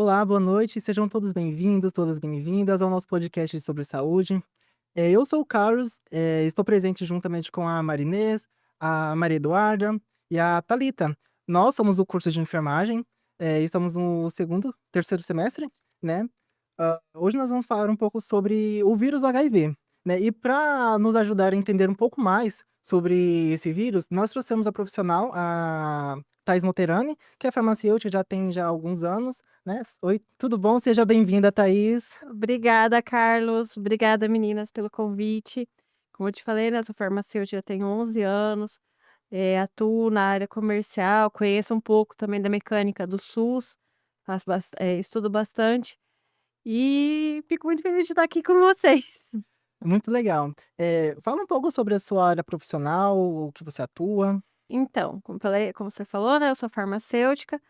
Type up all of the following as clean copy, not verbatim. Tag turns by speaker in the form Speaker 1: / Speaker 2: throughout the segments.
Speaker 1: Olá, boa noite, sejam todos bem-vindos, todas bem-vindas ao nosso podcast sobre saúde. Eu sou o Carlos, estou presente juntamente com a Marinês, a Maria Eduarda e a Thalita. Nós somos do curso de enfermagem, estamos no segundo, terceiro semestre, né? Hoje nós vamos falar um pouco sobre o vírus HIV, né? E para nos ajudar a entender um pouco mais sobre esse vírus, nós trouxemos a profissional, a Thais Moterani, que é farmacêutica, já tem já alguns anos, né? Oi, tudo bom? Seja bem-vinda, Thaís.
Speaker 2: Obrigada, Carlos. Obrigada, meninas, pelo convite. Como eu te falei, né, eu sou farmacêutica, já tenho 11 anos, atuo na área comercial, conheço um pouco também da mecânica do SUS, estudo bastante e fico muito feliz de estar aqui com vocês.
Speaker 1: Muito legal. Fala um pouco sobre a sua área profissional, o que você atua.
Speaker 2: Então, como você falou, né, eu sou farmacêutica.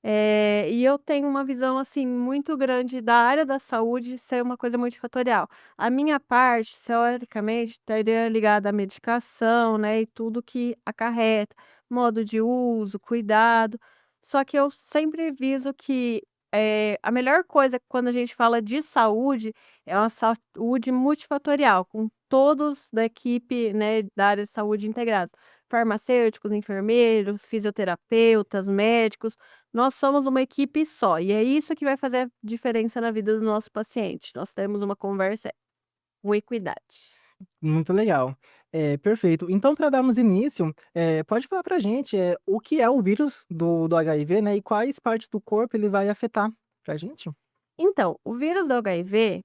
Speaker 2: E eu tenho uma visão, assim, muito grande da área da saúde ser uma coisa multifatorial. A minha parte, teoricamente, estaria ligada à medicação, né, e tudo que acarreta, modo de uso, cuidado. Só que eu sempre viso que, a melhor coisa quando a gente fala de saúde, é uma saúde multifatorial, com todos da equipe, né, da área de saúde integrado. Farmacêuticos, enfermeiros, fisioterapeutas, médicos, nós somos uma equipe só, e é isso que vai fazer a diferença na vida do nosso paciente. Nós temos uma conversa com equidade.
Speaker 1: Muito legal. Perfeito. Então, para darmos início, pode falar para a gente, o que é o vírus do HIV, né? E quais partes do corpo ele vai afetar para a gente?
Speaker 2: Então, o vírus do HIV,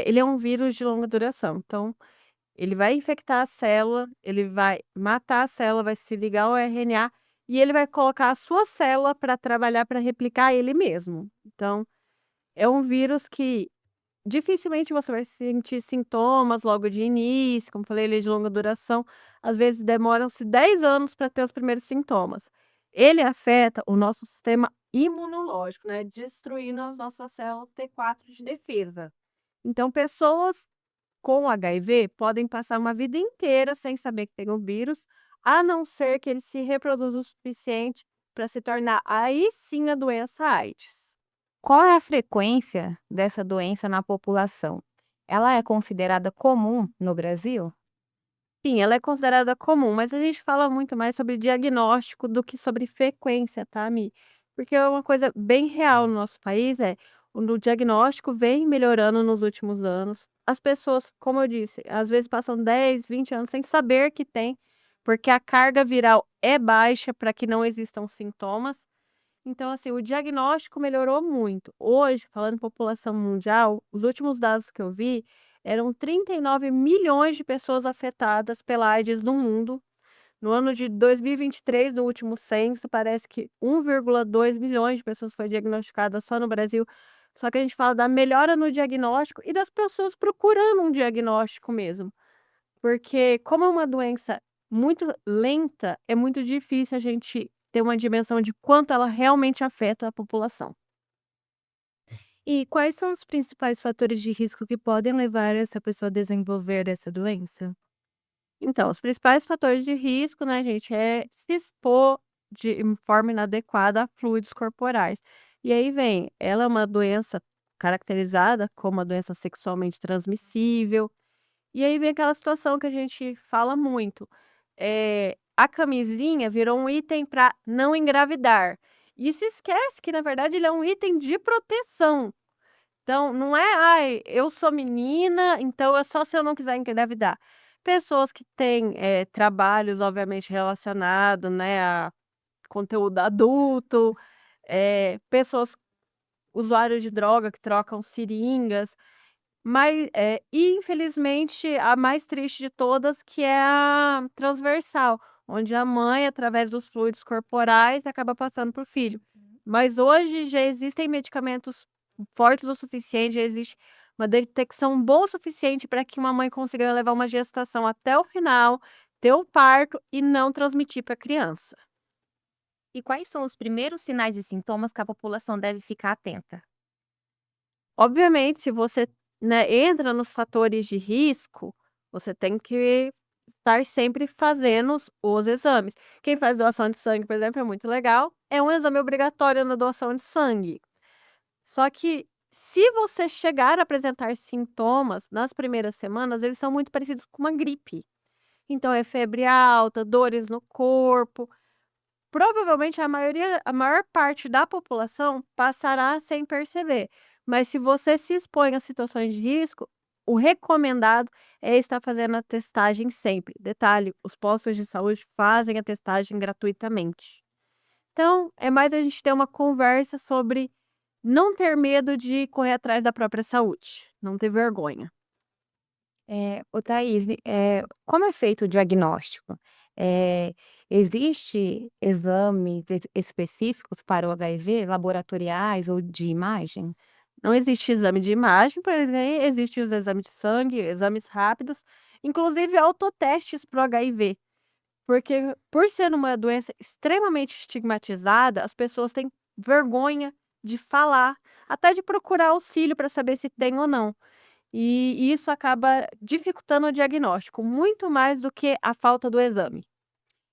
Speaker 2: ele é um vírus de longa duração, então ele vai infectar a célula, ele vai matar a célula, vai se ligar ao RNA e ele vai colocar a sua célula para trabalhar para replicar ele mesmo. Então, é um vírus que dificilmente você vai sentir sintomas logo de início, como falei, ele é de longa duração, às vezes demoram-se 10 anos para ter os primeiros sintomas. Ele afeta o nosso sistema imunológico, né, destruindo as nossas células T4 de defesa. Então, pessoas com HIV podem passar uma vida inteira sem saber que tem o vírus, a não ser que ele se reproduza o suficiente para se tornar aí sim a doença AIDS.
Speaker 3: Qual é a frequência dessa doença na população? Ela é considerada comum no Brasil?
Speaker 2: Sim, ela é considerada comum, mas a gente fala muito mais sobre diagnóstico do que sobre frequência, tá, Mi? Porque é uma coisa bem real no nosso país, o diagnóstico vem melhorando nos últimos anos. As pessoas, como eu disse, às vezes passam 10, 20 anos sem saber que tem, porque a carga viral é baixa para que não existam sintomas. Então, assim, o diagnóstico melhorou muito. Hoje, falando em população mundial, os últimos dados que eu vi eram 39 milhões de pessoas afetadas pela AIDS no mundo. No ano de 2023, no último censo, parece que 1,2 milhões de pessoas foi diagnosticada só no Brasil. Só que a gente fala da melhora no diagnóstico e das pessoas procurando um diagnóstico mesmo. Porque como é uma doença muito lenta, é muito difícil a gente ter uma dimensão de quanto ela realmente afeta a população.
Speaker 4: E quais são os principais fatores de risco que podem levar essa pessoa a desenvolver essa doença?
Speaker 2: Então, os principais fatores de risco, né, gente, é se expor de forma inadequada a fluidos corporais. E aí vem, ela é uma doença caracterizada como uma doença sexualmente transmissível. E aí vem aquela situação que a gente fala muito, a camisinha virou um item para não engravidar, e se esquece que na verdade ele é um item de proteção. Então não é: "Ai, eu sou menina, então é só se eu não quiser engravidar". Pessoas que têm, trabalhos obviamente relacionado, né, a conteúdo adulto, pessoas usuários de droga que trocam seringas, mas, e infelizmente a mais triste de todas que é a transversal, onde a mãe através dos fluidos corporais acaba passando para o filho. Mas hoje já existem medicamentos fortes o suficiente, já existe uma detecção boa o suficiente para que uma mãe consiga levar uma gestação até o final, ter o parto e não transmitir para a criança.
Speaker 3: E quais são os primeiros sinais e sintomas que a população deve ficar atenta?
Speaker 2: Obviamente, se você, né, entra nos fatores de risco, você tem que estar sempre fazendo os exames. Quem faz doação de sangue, por exemplo, é muito legal, é um exame obrigatório na doação de sangue. Só que se você chegar a apresentar sintomas nas primeiras semanas, eles são muito parecidos com uma gripe. Então é febre alta, dores no corpo. Provavelmente a maior parte da população passará sem perceber, mas se você se expõe a situações de risco, o recomendado é estar fazendo a testagem sempre. Detalhe, os postos de saúde fazem a testagem gratuitamente. Então, é mais a gente ter uma conversa sobre não ter medo de correr atrás da própria saúde, não ter vergonha.
Speaker 3: Ô Thaís, como é feito o diagnóstico? Existe exames específicos para o HIV, laboratoriais ou de imagem?
Speaker 2: Não existe exame de imagem, por exemplo, existe os exames de sangue, exames rápidos, inclusive autotestes para o HIV, porque por ser uma doença extremamente estigmatizada, as pessoas têm vergonha de falar, até de procurar auxílio para saber se tem ou não. E isso acaba dificultando o diagnóstico, muito mais do que a falta do exame.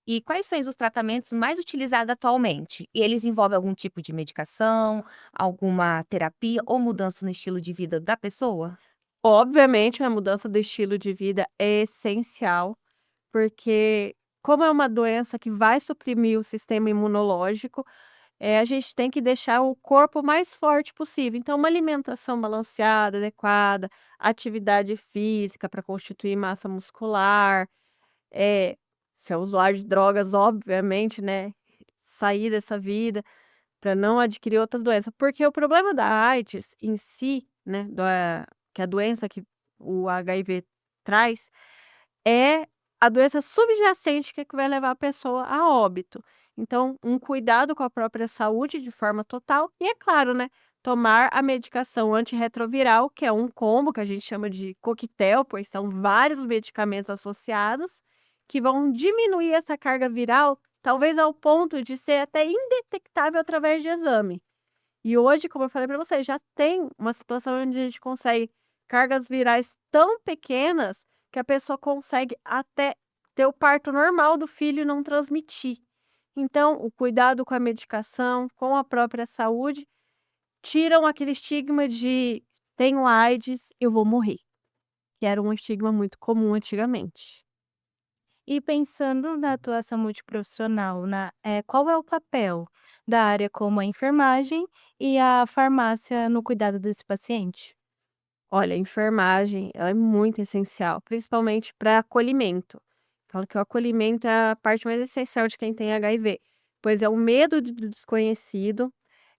Speaker 5: E quais são os tratamentos mais utilizados atualmente? E eles envolvem algum tipo de medicação, alguma terapia ou mudança no estilo de vida da pessoa?
Speaker 2: Obviamente, a mudança do estilo de vida é essencial, porque como é uma doença que vai suprimir o sistema imunológico, a gente tem que deixar o corpo mais forte possível. Então, uma alimentação balanceada, adequada, atividade física para constituir massa muscular, eh, se é usuário de drogas, obviamente, né, sair dessa vida para não adquirir outras doenças. Porque o problema da AIDS em si, né, que é a doença que o HIV traz, é a doença subjacente que vai levar a pessoa a óbito. Então, um cuidado com a própria saúde de forma total e, é claro, né, tomar a medicação antirretroviral, que é um combo que a gente chama de coquetel, pois são vários medicamentos associados que vão diminuir essa carga viral, talvez ao ponto de ser até indetectável através de exame. E hoje, como eu falei para você, já tem uma situação onde a gente consegue cargas virais tão pequenas que a pessoa consegue até ter o parto normal do filho e não transmitir. Então, o cuidado com a medicação, com a própria saúde, tiram aquele estigma de tenho AIDS, eu vou morrer, que era um estigma muito comum antigamente.
Speaker 4: E pensando na atuação multiprofissional, qual é o papel da área como a enfermagem e a farmácia no cuidado desse paciente?
Speaker 2: Olha, a enfermagem, ela é muito essencial, principalmente para acolhimento. Falo que o acolhimento é a parte mais essencial de quem tem HIV, pois é o medo do desconhecido,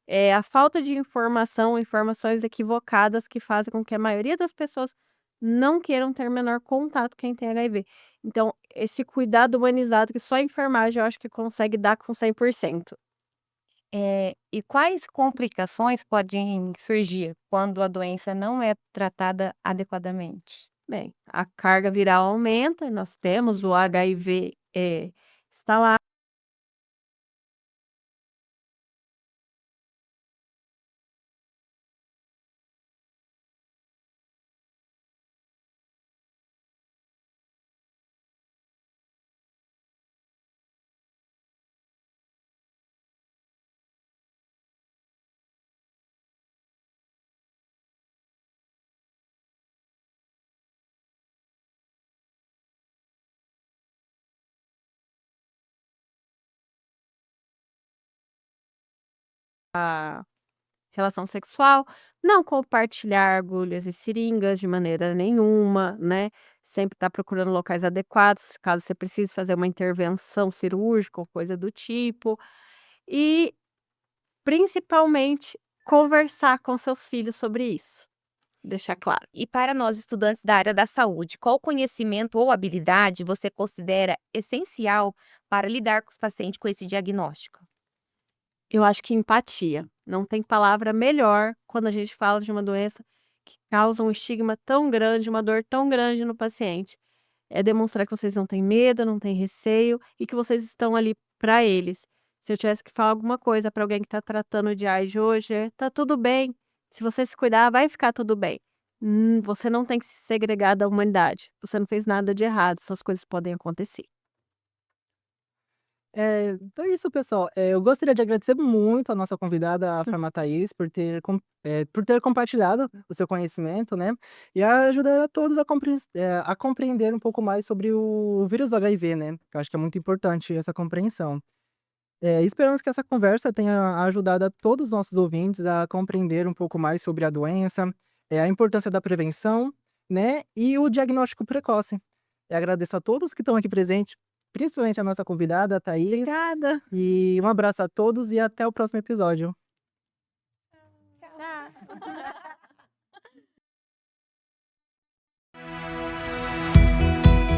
Speaker 2: é a falta de informação, informações equivocadas que fazem com que a maioria das pessoas não queiram ter menor contato com quem tem HIV. Então, esse cuidado humanizado que só a enfermagem eu acho que consegue dar com 100%.
Speaker 3: E quais complicações podem surgir quando a doença não é tratada adequadamente?
Speaker 2: Bem, a carga viral aumenta e nós temos o HIV instalado. Relação sexual, não compartilhar agulhas e seringas de maneira nenhuma, né, sempre estar procurando locais adequados, caso você precise fazer uma intervenção cirúrgica ou coisa do tipo. E, principalmente, conversar com seus filhos sobre isso, deixar claro.
Speaker 5: E para nós, estudantes da área da saúde, qual conhecimento ou habilidade você considera essencial para lidar com os pacientes com esse diagnóstico?
Speaker 2: Eu acho que empatia, não tem palavra melhor quando a gente fala de uma doença que causa um estigma tão grande, uma dor tão grande no paciente. É demonstrar que vocês não têm medo, não têm receio e que vocês estão ali para eles. Se eu tivesse que falar alguma coisa para alguém que está tratando de AIDS hoje, tá tudo bem. Se você se cuidar, vai ficar tudo bem. Você não tem que se segregar da humanidade. Você não fez nada de errado, suas coisas podem acontecer.
Speaker 1: Então é isso, pessoal. Eu gostaria de agradecer muito a nossa convidada, a Farma Thaís, por ter compartilhado o seu conhecimento, né? E ajudar a todos a compreender um pouco mais sobre o vírus do HIV, né? Que eu acho que é muito importante essa compreensão. Esperamos que essa conversa tenha ajudado a todos os nossos ouvintes a compreender um pouco mais sobre a doença, a importância da prevenção, né? E o diagnóstico precoce. Eu agradeço a todos que estão aqui presentes, principalmente a nossa convidada, a Thaís.
Speaker 2: Obrigada.
Speaker 1: E um abraço a todos e até o próximo episódio.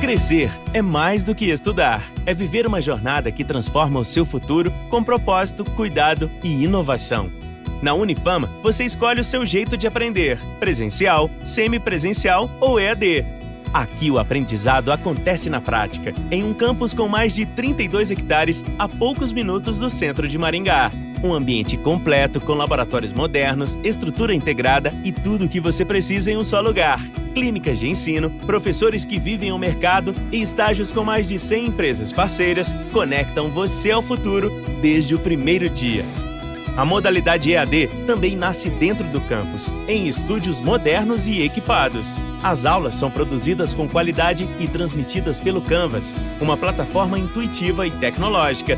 Speaker 6: Crescer é mais do que estudar. É viver uma jornada que transforma o seu futuro com propósito, cuidado e inovação. Na Unifama, você escolhe o seu jeito de aprender: presencial, semipresencial ou EAD. Aqui o aprendizado acontece na prática, em um campus com mais de 32 hectares a poucos minutos do centro de Maringá. Um ambiente completo com laboratórios modernos, estrutura integrada e tudo o que você precisa em um só lugar. Clínicas de ensino, professores que vivem o mercado e estágios com mais de 100 empresas parceiras conectam você ao futuro desde o primeiro dia. A modalidade EAD também nasce dentro do campus, em estúdios modernos e equipados. As aulas são produzidas com qualidade e transmitidas pelo Canvas, uma plataforma intuitiva e tecnológica